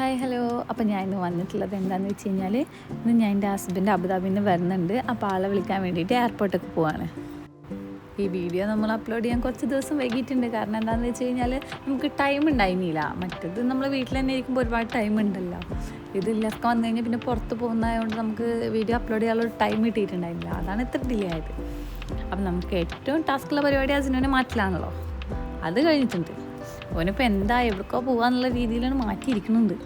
Hi hello. അപ്പോൾ ഞാൻ ഇന്ന് വന്നിട്ടുള്ളത് എന്താണെന്ന് വെച്ച് കഴിഞ്ഞാൽ ഇന്ന് ഞാൻ എൻ്റെ ഹസ്ബൻഡ് അബുദാബിയിൽ നിന്ന് വരുന്നുണ്ട്. അപ്പോൾ ആളെ വിളിക്കാൻ വേണ്ടിയിട്ട് എയർപോർട്ടിലേക്ക് പോവാണ്. ഈ വീഡിയോ നമ്മൾ അപ്ലോഡ് ചെയ്യാൻ കുറച്ച് ദിവസം വൈകിയിട്ടുണ്ട്. കാരണം എന്താണെന്ന് വെച്ച് കഴിഞ്ഞാൽ നമുക്ക് ടൈം ഉണ്ടായിരുന്നില്ല. മറ്റേത് നമ്മൾ വീട്ടിൽ തന്നെ ഇരിക്കുമ്പോൾ ഒരുപാട് ടൈം ഉണ്ടല്ലോ. ഇതിലൊക്കെ വന്നു കഴിഞ്ഞാൽ പിന്നെ പുറത്ത് പോകുന്നതുകൊണ്ട് നമുക്ക് വീഡിയോ അപ്ലോഡ് ചെയ്യാനുള്ള ടൈം കിട്ടിയിട്ടുണ്ടായിരുന്നില്ല. അതാണ് ഇത്ര ഡിലേ ആയത്. അപ്പം നമുക്ക് ഏറ്റവും ടാസ്ക്കുള്ള പരിപാടി അതിനെ മാറ്റിലാണല്ലോ. അത് കഴിഞ്ഞിട്ടുണ്ട്. ഓനിപ്പോൾ എന്താ എവിടേക്കോ പോകാന്നുള്ള രീതിയിലാണ് മാറ്റിയിരിക്കുന്നുണ്ട്.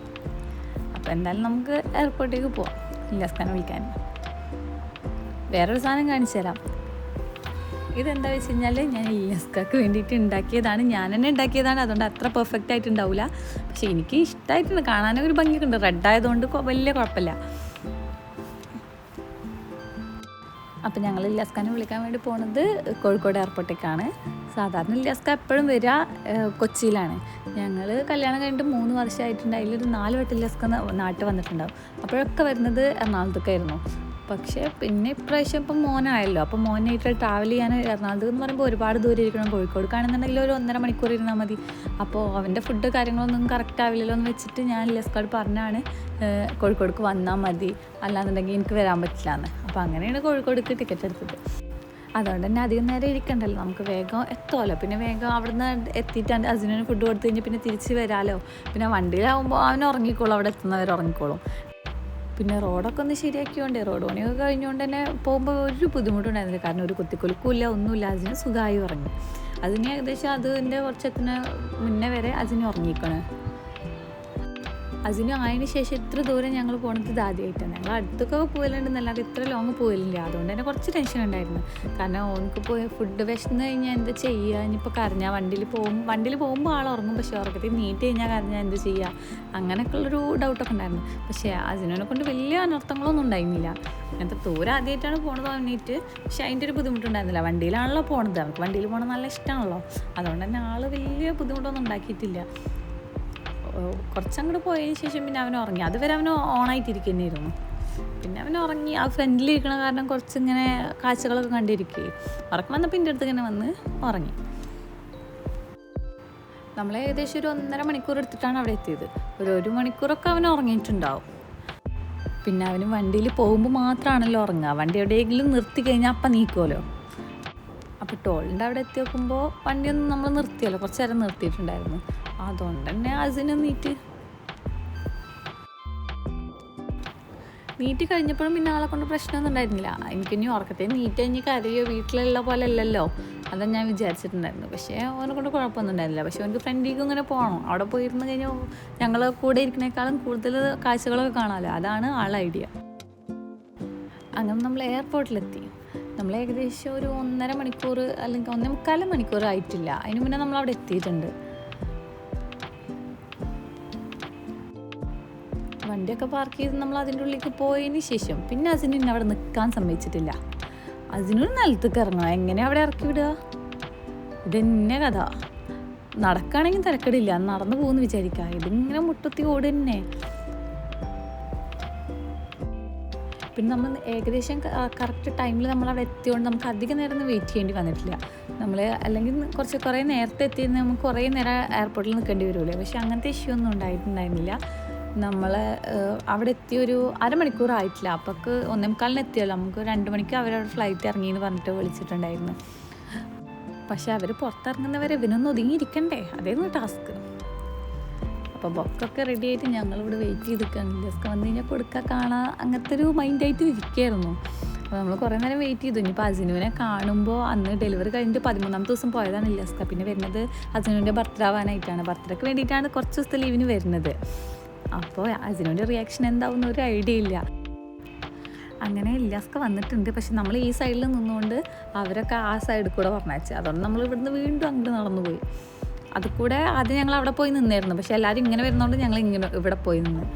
അപ്പോൾ എന്തായാലും നമുക്ക് എയർപോർട്ടിലേക്ക് പോവാം ഇല്ലാസ്കാനെ വിളിക്കാൻ. വേറൊരു സാധനം കാണിച്ചു തരാം. ഇതെന്താ വെച്ച് കഴിഞ്ഞാൽ ഞാൻ ഇല്ലാസ്കാക്ക് വേണ്ടിയിട്ട് ഉണ്ടാക്കിയതാണ്. ഞാൻ തന്നെ ഉണ്ടാക്കിയതാണ്. അതുകൊണ്ട് അത്ര പെർഫെക്റ്റ് ആയിട്ട് ഉണ്ടാവില്ല. പക്ഷേ എനിക്ക് ഇഷ്ടമായിട്ടുണ്ട്. കാണാനൊക്കെ ഒരു ഭംഗിയൊക്കെ ഉണ്ട്. റെഡ് ആയതുകൊണ്ട് വലിയ കുഴപ്പമില്ല. അപ്പോൾ ഞങ്ങൾ ഇല്ലാസ്കാനെ വിളിക്കാൻ വേണ്ടി പോകുന്നത് കോഴിക്കോട് എയർപോർട്ടിലേക്കാണ്. സാധാരണ ഇല്ലാസ്ക എപ്പോഴും വരിക കൊച്ചിയിലാണ്. ഞങ്ങൾ കല്യാണം കഴിഞ്ഞിട്ട് 3 വർഷമായിട്ടുണ്ട്. അതിലൊരു 4 വട്ടം ഇല്ലാസ്ക നാട്ടിൽ വന്നിട്ടുണ്ടാവും. അപ്പോഴൊക്കെ വരുന്നത് എറണാകുളത്തേക്കായിരുന്നു. പക്ഷേ പിന്നെ ഇപ്രാവശ്യം ഇപ്പം മോനായല്ലോ. അപ്പോൾ മോനായിട്ട് ട്രാവൽ ചെയ്യാൻ എറണാകുളത്ത് എന്ന് പറയുമ്പോൾ ഒരുപാട് ദൂരം ഇരിക്കണം. കോഴിക്കോട് ഒരു 1.5 മണിക്കൂർ ഇരുന്നാൽ മതി. അപ്പോൾ അവൻ്റെ ഫുഡ് കാര്യങ്ങളൊന്നും കറക്റ്റ് ആവില്ലല്ലോ എന്ന് വെച്ചിട്ട് ഞാൻ ഇല്ലാസ്കോട് പറഞ്ഞാണ് കോഴിക്കോടേക്ക് വന്നാൽ മതി, അല്ലാന്നുണ്ടെങ്കിൽ എനിക്ക് വരാൻ പറ്റില്ല എന്ന്. അപ്പോൾ അങ്ങനെയാണ് കോഴിക്കോടേക്ക് ടിക്കറ്റ് എടുത്തത്. അതുകൊണ്ട് തന്നെ അധികം നേരം ഇരിക്കണ്ടല്ലോ, നമുക്ക് വേഗം എത്തുമല്ലോ. പിന്നെ വേഗം അവിടുന്ന് എത്തിയിട്ട് അതിന് ഫുഡ് കൊടുത്തു കഴിഞ്ഞാൽ പിന്നെ തിരിച്ച് വരാമല്ലോ. പിന്നെ വണ്ടിയിലാവുമ്പോൾ അവൻ ഉറങ്ങിക്കോളും, അവിടെ എത്തുന്നവർ ഉറങ്ങിക്കോളും. പിന്നെ റോഡൊക്കെ ഒന്ന് ശരിയാക്കിയോണ്ടേ, റോഡ് പണിയൊക്കെ കഴിഞ്ഞുകൊണ്ട് തന്നെ പോകുമ്പോൾ ഒരു ബുദ്ധിമുട്ടുണ്ടായിരുന്നില്ല. കാരണം ഒരു കുത്തിക്കൊലുക്കില്ല, ഒന്നുമില്ല. അതിന് സുഖമായി ഉറങ്ങി. അതിന് ഏകദേശം അതിൻ്റെ കുറച്ചെത്തിന് മുന്നേ വരെ അതിന് ഉറങ്ങിക്കണേ. അതിന് അതിന് ശേഷം ഇത്ര ദൂരം ഞങ്ങൾ പോകുന്നത് ഇത് ആദ്യമായിട്ടാണ്. ഞങ്ങൾ അടുത്തൊക്കെ പോകലുണ്ടെന്നല്ലാതെ ഇത്ര ലോങ് പോകലില്ല. അതുകൊണ്ട് തന്നെ കുറച്ച് ടെൻഷൻ ഉണ്ടായിരുന്നു. കാരണം ഓനക്ക് പോയി ഫുഡ് വിശന്ന് കഴിഞ്ഞാൽ എന്താ ചെയ്യുക, ഇനിയിപ്പോൾ കരഞ്ഞാൽ വണ്ടിയിൽ പോകുമ്പോൾ ആൾ ഉറങ്ങും. പക്ഷേ ഉറക്കത്തിൽ നീറ്റ് കഴിഞ്ഞാൽ കരഞ്ഞാൽ എന്ത് ചെയ്യുക, അങ്ങനെയൊക്കെയുള്ളൊരു ഡൗട്ടൊക്കെ ഉണ്ടായിരുന്നു. പക്ഷേ അതിനെ കൊണ്ട് വലിയ അനർത്ഥങ്ങളൊന്നും ഉണ്ടായിരുന്നില്ല. അങ്ങനത്തെ ദൂരം ആദ്യമായിട്ടാണ് പോണത് അവനേറ്റ്. പക്ഷേ അതിൻ്റെ ഒരു ബുദ്ധിമുട്ടുണ്ടായിരുന്നില്ല. വണ്ടിയിലാണല്ലോ പോണത്, അവർക്ക് വണ്ടിയിൽ പോകണം നല്ല ഇഷ്ടമാണല്ലോ. അതുകൊണ്ട് തന്നെ ആൾ വലിയ ബുദ്ധിമുട്ടൊന്നും ഉണ്ടാക്കിയിട്ടില്ല. കുറച്ചങ്ങോട്ട് പോയതിന് ശേഷം പിന്നെ അവൻ ഉറങ്ങി. അതുവരെ അവന് ഓണായിട്ടിരിക്കുന്നതായിരുന്നു. പിന്നെ അവൻ ഉറങ്ങി. ആ ഫ്രണ്ടിലിരിക്കണ കാരണം കുറച്ചിങ്ങനെ കാഴ്ചകളൊക്കെ കണ്ടിരിക്കുകയും ഉറക്കം വന്നപ്പോൾ എൻ്റെ അടുത്ത് ഇങ്ങനെ വന്ന് ഉറങ്ങി. നമ്മൾ ഏകദേശം ഒരു 1.5 മണിക്കൂർ എടുത്തിട്ടാണ് അവിടെ എത്തിയത്. ഒരു 1 മണിക്കൂറൊക്കെ അവൻ ഉറങ്ങിയിട്ടുണ്ടാവും. പിന്നെ അവന് വണ്ടിയിൽ പോകുമ്പോൾ മാത്രമാണല്ലോ ഉറങ്ങുക. വണ്ടി എവിടെയെങ്കിലും നിർത്തി കഴിഞ്ഞാൽ അപ്പം നീക്കുമല്ലോ. അപ്പോൾ ടോളിൻ്റെ അവിടെ എത്തി നോക്കുമ്പോൾ വണ്ടിയൊന്നും നമ്മൾ നിർത്തിയല്ലോ, കുറച്ച് നേരം നിർത്തിയിട്ടുണ്ടായിരുന്നു. അതുകൊണ്ട് തന്നെ അതിന് നീറ്റ് കഴിഞ്ഞപ്പോഴും പിന്നെ ആളെ കൊണ്ട് പ്രശ്നമൊന്നും ഉണ്ടായിരുന്നില്ല. എനിക്കിനി ഉറക്കത്തെ നീറ്റ് കഴിഞ്ഞ് കരയോ വീട്ടിലുള്ള പോലെ അല്ലല്ലോ, അതാണ് ഞാൻ വിചാരിച്ചിട്ടുണ്ടായിരുന്നു. പക്ഷേ അവനെ കൊണ്ട് കുഴപ്പമൊന്നും ഉണ്ടായിരുന്നില്ല. പക്ഷേ അവർക്ക് ഫ്രണ്ടിലേക്ക് ഇങ്ങനെ പോകണം. അവിടെ പോയിരുന്നു കഴിഞ്ഞാൽ ഞങ്ങൾ കൂടെ ഇരിക്കുന്നേക്കാളും കൂടുതൽ കാഴ്ചകളൊക്കെ കാണാമല്ലോ. അതാണ് ആളെ ഐഡിയ. അങ്ങനെ നമ്മൾ എയർപോർട്ടിലെത്തി. നമ്മൾ ഏകദേശം ഒരു 1.5 മണിക്കൂർ അല്ലെങ്കിൽ 1.25 മണിക്കൂർ ആയിട്ടില്ല. അതിന് മുന്നേ നമ്മളവിടെ എത്തിയിട്ടുണ്ട്. വണ്ടിയൊക്കെ പാർക്ക് ചെയ്ത് നമ്മൾ അതിൻ്റെ ഉള്ളിലേക്ക് പോയതിന് ശേഷം പിന്നെ അതിന് അവിടെ നിൽക്കാൻ സമ്മതിച്ചിട്ടില്ല. അതിനൊരു നിലത്തേക്ക് ഇറങ്ങണം. എങ്ങനെ അവിടെ ഇറക്കി വിടുക? ഇതന്നെ കഥ. നടക്കുകയാണെങ്കിൽ തിരക്കടില്ല, നടന്നു പോകുമെന്ന് വിചാരിക്കുക. ഇതിങ്ങനെ മുട്ടത്തി ഓട് തന്നെ. പിന്നെ നമ്മൾ ഏകദേശം കറക്റ്റ് ടൈമിൽ നമ്മളവിടെ എത്തിയോണ്ട് നമുക്ക് അധികം നേരം ഒന്നും വെയിറ്റ് ചെയ്യേണ്ടി വന്നിട്ടില്ല. നമ്മൾ അല്ലെങ്കിൽ കുറേ നേരത്തെ എത്തിയിരുന്ന നമുക്ക് കുറേ നേരം എയർപോർട്ടിൽ നിൽക്കേണ്ടി വരുമല്ലോ. പക്ഷേ അങ്ങനത്തെ ഇഷ്യൂ ഒന്നും ഉണ്ടായിട്ടുണ്ടായിരുന്നില്ല. നമ്മൾ അവിടെ എത്തി ഒരു 1/2 മണിക്കൂർ ആയിട്ടില്ല. അപ്പോൾക്ക് 1:45 എത്തിയല്ലോ. നമുക്ക് 2 മണിക്ക് അവരവിടെ ഫ്ലൈറ്റ് ഇറങ്ങിയെന്ന് പറഞ്ഞിട്ട് വിളിച്ചിട്ടുണ്ടായിരുന്നു. പക്ഷേ അവർ പുറത്തിറങ്ങുന്നവരെ ഇവനൊന്ന് ഒതുങ്ങിയിരിക്കണ്ടേ, അതേന്ന് ടാസ്ക്. അപ്പോൾ ബൊക്കൊക്കെ റെഡി ആയിട്ട് ഞങ്ങളിവിടെ വെയിറ്റ് ചെയ്ത് നിൽക്കുകയാണ്. ജസ്റ്റ് വന്നു കഴിഞ്ഞാൽ കൊടുക്കുക, കാണാം, അങ്ങനത്തെ ഒരു മൈൻഡായിട്ട് ഇരിക്കുകയായിരുന്നു. അപ്പോൾ നമ്മൾ കുറേ നേരം വെയിറ്റ് ചെയ്തു. ഇനിയിപ്പോൾ അസിനുവിനെ കാണുമ്പോൾ അന്ന് ഡെലിവറി കഴിഞ്ഞിട്ട് 13ാമത്തെ ദിവസം പോയതാണ് ഇല്ലാസ്ക. പിന്നെ വരുന്നത് അസിനുവിൻ്റെ ബർത്ത്ഡേ ആവാനായിട്ടാണ്. ബർത്ത്ഡേക്ക് വേണ്ടിയിട്ടാണ് കുറച്ച് ദിവസത്തെ ലീവിന് വരുന്നത്. അപ്പോൾ അതിനോട് റിയാക്ഷൻ എന്താവുന്ന ഒരു ഐഡിയ ഇല്ല. അങ്ങനെ ഇല്ലാസ്ക വന്നിട്ടുണ്ട്. പക്ഷെ നമ്മൾ ഈ സൈഡിൽ നിന്നുകൊണ്ട് അവരൊക്കെ ആ സൈഡിൽ കൂടെ പറഞ്ഞയച്ചു. അതുകൊണ്ട് നമ്മൾ ഇവിടുന്ന് വീണ്ടും അങ്ങോട്ട് നടന്നു പോയി. അതുകൂടെ ആദ്യം ഞങ്ങൾ അവിടെ പോയി നിന്നായിരുന്നു. പക്ഷെ എല്ലാവരും ഇങ്ങനെ വരുന്നതുകൊണ്ട് ഞങ്ങൾ ഇവിടെ പോയി നിന്ന്.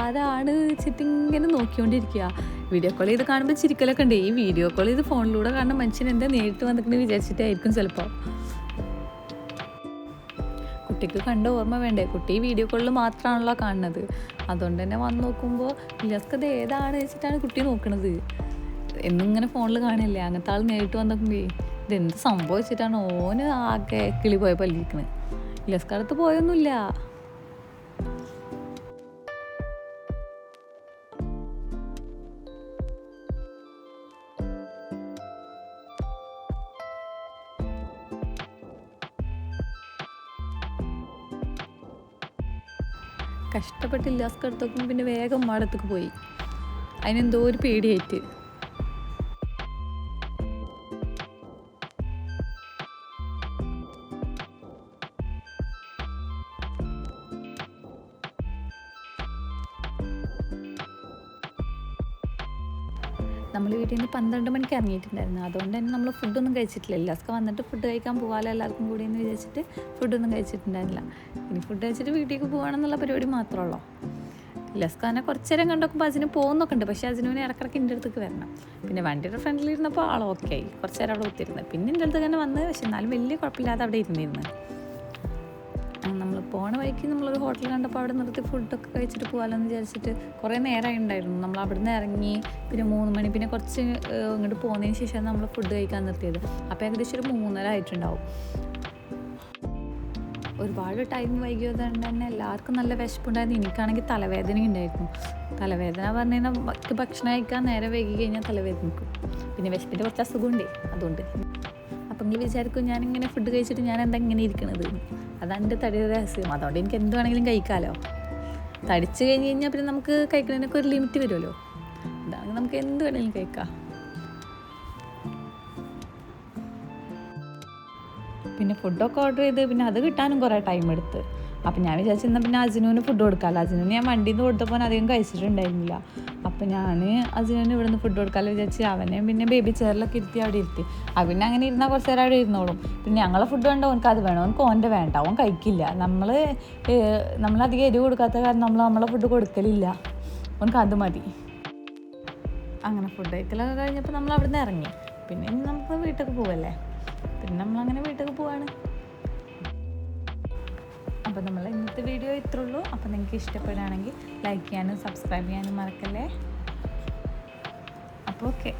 ആരാണ് വെച്ചിട്ട് ഇങ്ങനെ നോക്കിക്കൊണ്ടിരിക്കുക. വീഡിയോ കോൾ ചെയ്ത് കാണുമ്പോൾ ചിരിക്കലൊക്കെ ഉണ്ട്. ഈ വീഡിയോ കോൾ ചെയ്ത് ഫോണിലൂടെ കാണുന്ന മനുഷ്യൻ എന്താ നേരിട്ട് വന്നിട്ട് വിചാരിച്ചിട്ടായിരിക്കും ചിലപ്പോൾ. കുട്ടിക്ക് കണ്ട ഓർമ്മ വേണ്ടേ? കുട്ടി വീഡിയോ കോളിൽ മാത്രമാണല്ലോ കാണുന്നത്. അതുകൊണ്ട് തന്നെ വന്ന് നോക്കുമ്പോൾ ഇല്ലാസ്ക്ക് ഇത് ഏതാണ് വെച്ചിട്ടാണ് കുട്ടി നോക്കണത്. എന്നിങ്ങനെ ഫോണിൽ കാണില്ലേ, അങ്ങനത്തെ ആൾ നേരിട്ട് വന്നോക്കുമ്പേ ഇതെന്ത് സംഭവിച്ചിട്ടാണ് ഓന് ആകെ കിളി പോയ പല്ലിരിക്കുന്നത്. ഇല്ലാസ്കടുത്ത് പോയൊന്നുമില്ല. കഷ്ടപ്പെട്ട് ഇല്ലാസ്കടുത്തോക്കും പിന്നെ വേഗം ഉമ്മാടത്തേക്ക് പോയി. അതിനെന്തോ ഒരു പേടിയായിട്ട്. നമ്മൾ വീട്ടിൽ നിന്ന് 12 മണിക്ക് ഇറങ്ങിയിട്ടുണ്ടായിരുന്നു. അതുകൊണ്ട് തന്നെ നമ്മൾ ഫുഡൊന്നും കഴിച്ചിട്ടില്ല. ഇല്ലാസ്ക വന്നിട്ട് ഫുഡ് കഴിക്കാൻ പോകാമല്ലോ എല്ലാവർക്കും കൂടി എന്ന് വിചാരിച്ചിട്ട് ഫുഡൊന്നും കഴിച്ചിട്ടുണ്ടായിരുന്നില്ല. ഇനി ഫുഡ് കഴിച്ചിട്ട് വീട്ടിലേക്ക് പോകണമെന്നുള്ള പരിപാടി മാത്രമുള്ളൂ. ഇല്ലാസ്കാനെ കുറച്ച് നേരം കണ്ടോക്കുമ്പോൾ അതിന് പോകുന്നൊക്കെ ഉണ്ട്. പക്ഷേ അതിന് ഇടക്കിടക്ക് എൻ്റെ അടുത്തേക്ക് വരണം. പിന്നെ വണ്ടിയുടെ ഫ്രണ്ടിലിരുന്നപ്പോൾ ആൾ ഓക്കെ ആയി. കുറച്ച് നേരം അവിടെ ഒത്തിരുന്നത്. പിന്നെ എൻ്റെ അടുത്ത് തന്നെ വന്ന്, പക്ഷെ എന്നാലും വലിയ കുഴപ്പമില്ലാതെ അവിടെ ഇരുന്നിരുന്നു. നമ്മൾ പോണ വഴിക്ക് നമ്മളൊരു ഹോട്ടൽ കണ്ടപ്പോൾ അവിടെ നിർത്തി ഫുഡൊക്കെ കഴിച്ചിട്ട് പോകാമല്ലോ എന്ന് വിചാരിച്ചിട്ട് കുറേ നേരമായി ഉണ്ടായിരുന്നു. നമ്മൾ അവിടെ നിന്ന് ഇറങ്ങി പിന്നെ 3 മണി പിന്നെ കുറച്ച് ഇങ്ങോട്ട് പോകുന്നതിന് ശേഷമാണ് നമ്മൾ ഫുഡ് കഴിക്കാൻ നിർത്തിയത്. അപ്പോൾ ഏകദേശം ഒരു 3:30 ആയിട്ടുണ്ടാവും. ഒരുപാട് ടൈം വൈകിയത് കൊണ്ട് തന്നെ എല്ലാവർക്കും നല്ല വിശപ്പുണ്ടായിരുന്നു. എനിക്കാണെങ്കിൽ തലവേദന ഉണ്ടായിരുന്നു. തലവേദന പറഞ്ഞു കഴിഞ്ഞാൽ ഭക്ഷണം കഴിക്കാൻ നേരെ വൈകി കഴിഞ്ഞാൽ തലവേദനിക്കും. പിന്നെ വിശപ്പിൻ്റെ കുറച്ച് അസുഖമുണ്ടേ, അതുകൊണ്ട്. അപ്പം നിങ്ങൾ വിചാരിക്കും ഞാനിങ്ങനെ ഫുഡ് കഴിച്ചിട്ട് ഞാൻ എന്താ ഇങ്ങനെ ഇരിക്കണത്. അതാണ് എൻ്റെ തടിയുടെ രഹസ്യം. അതുകൊണ്ട് എനിക്ക് എന്ത് വേണമെങ്കിലും കഴിക്കാമല്ലോ. തടിച്ച് കഴിഞ്ഞ് കഴിഞ്ഞാൽ പിന്നെ നമുക്ക് കഴിക്കുന്നതിനൊക്കെ ഒരു ലിമിറ്റ് വരുമല്ലോ. അതാണെങ്കിൽ നമുക്ക് എന്ത് വേണമെങ്കിലും കഴിക്കാം. പിന്നെ ഫുഡൊക്കെ ഓർഡർ ചെയ്ത് പിന്നെ അത് കിട്ടാനും കുറേ ടൈം എടുത്ത്. അപ്പം ഞാൻ വിചാരിച്ചിരുന്നാൽ പിന്നെ അജിനുവിന് ഫുഡ് കൊടുക്കാമല്ലോ. അജിനുവിന് ഞാൻ വണ്ടിയിൽ നിന്ന് കൊടുത്തപ്പോൾ അധികം കഴിച്ചിട്ടുണ്ടായിരുന്നില്ല. അപ്പം ഞാൻ അജിനുവിന് ഇവിടെ നിന്ന് ഫുഡ് കൊടുക്കാമല്ലോ വിചാരിച്ച് അവനെ പിന്നെ ബേബി ചെയറിലൊക്കെ ഇരുത്തി അവിടെ ഇരുത്തി. പിന്നെ അങ്ങനെ ഇരുന്നാൽ കുറച്ച് നേരം അവിടെ ഇരുന്നോളും. പിന്നെ ഞങ്ങളെ ഫുഡ് വേണ്ട, ഓനക്ക് അത് വേണം. ഓനക്ക് ഓൻ്റെ വേണ്ട, ഓൻ കഴിക്കില്ല. നമ്മളധികം എരിവ് കൊടുക്കാത്ത കാരണം നമ്മളെ ഫുഡ് കൊടുക്കലില്ല. ഓനക്ക് അത് മതി. അങ്ങനെ ഫുഡ് കഴിക്കലൊക്കെ കഴിഞ്ഞപ്പോൾ നമ്മൾ അവിടെ നിന്ന് ഇറങ്ങി. പിന്നെ നമുക്ക് വീട്ടിലേക്ക് പോവല്ലേ. പിന്നെ നമ്മളങ്ങനെ വീട്ടിലേക്ക് പോവാണ്. അപ്പോൾ നമ്മൾ ഇന്നത്തെ വീഡിയോ ഇത്രേ ഉള്ളൂ. അപ്പോൾ നിങ്ങൾക്ക് ഇഷ്ടപ്പെടുകയാണെങ്കിൽ ലൈക്ക് ചെയ്യാനും സബ്സ്ക്രൈബ് ചെയ്യാനും മറക്കല്ലേ. അപ്പോൾ ഓക്കെ.